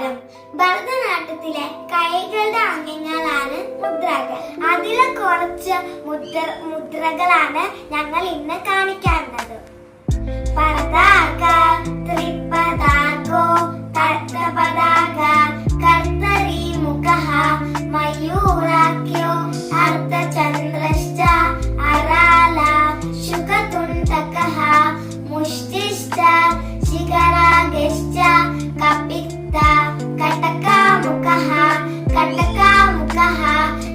നമസ്കാരം. ഭരതനാട്യത്തിലെ കൈകളുടെ അംഗങ്ങളാണ് മുദ്രകൾ. അതിലെ കുറച്ച് മുദ്രകളാണ് ഞങ്ങൾ ഇന്ന് കാണിക്കുന്നത്. പതാക, ത്രിപതാകോ, കർത്തപതാക, കർത്തരി മുഖഃ, മയൂരാഖ്യോ, അർദ്ധചന്ദ്രശ്ച, അരാല, ശുകതുണ്ഡകഃ, മുഷ്ടിശ്ച, ശിഖരാഗശ്ച, കപിത്ത, കടകാമുഖഃ, കടകാമുഖഃ,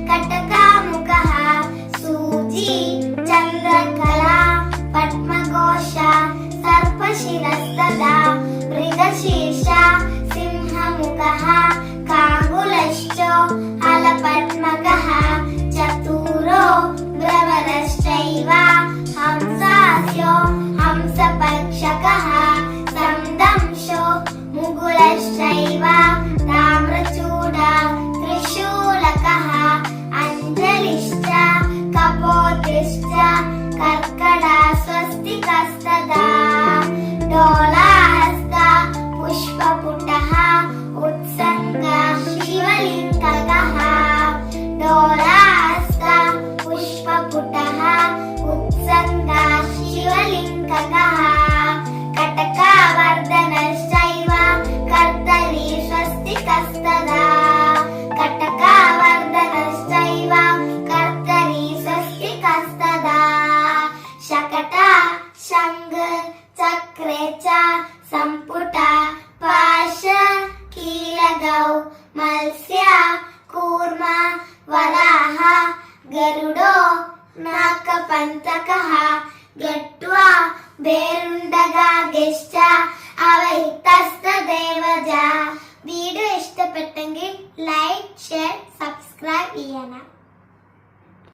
കടകാമുഖഃ, സൂചി, ചന്ദ്രകല, പത്മഘോഷ, സർപ്പശിരസ്തദാ, മൃഗശീർഷ, സിംഹമുഖഃ, കാങ്കുലശ്ചോ, ഹലപത്മകഃ, ചതുരോ, ഭ്രമരശ്ചൈവ, ഹംസാസ്യോ, ഹംസപക്ഷകഃ, സംദംശോ, മുകുലശ്ചൈവ, താമ്രചൂഡ, ത്രിശൂലകഃ, അഞ്ജലിശ്ച, കപോതിശ്ച, കർക്കട, സ്വസ്തികസ്തദാ, ഡോളഹസ്ത, പുഷ്പപുടഃ, ഉത്സംഗ, ശിവലിംഗകഃ, ഡോളഹസ്ത, പുഷ്പപുടഃ, ഉത്സംഗ, ശിവലിംഗകഃ, കടകാവർദ്ധനശ്ചൈവ, കർത്തരി, സ്വസ്തികസ്തദാ, കടകാവർദ്ധനശ്ചൈവ, കർത്തരി, സ്വസ്തികസ്തദാ, ശകട, ശംഖ്, ചക്രേ ച, സംപുട, പാശ, കീലകൗ, മത്സ്യ, കൂർമ, വരാഹ, ഗരുഡോ, നാഗപഞ്ചകഃ, ഗട്വാ, ഭേരുണ്ഡകാഗശ്ച, അവൈതസ്തദേവജ. വീഡിയോ ഇഷ്ടപ്പെട്ടെങ്കിൽ ലൈക്ക്, ഷെയർ, സബ്സ്ക്രൈബ് ചെയ്യണം.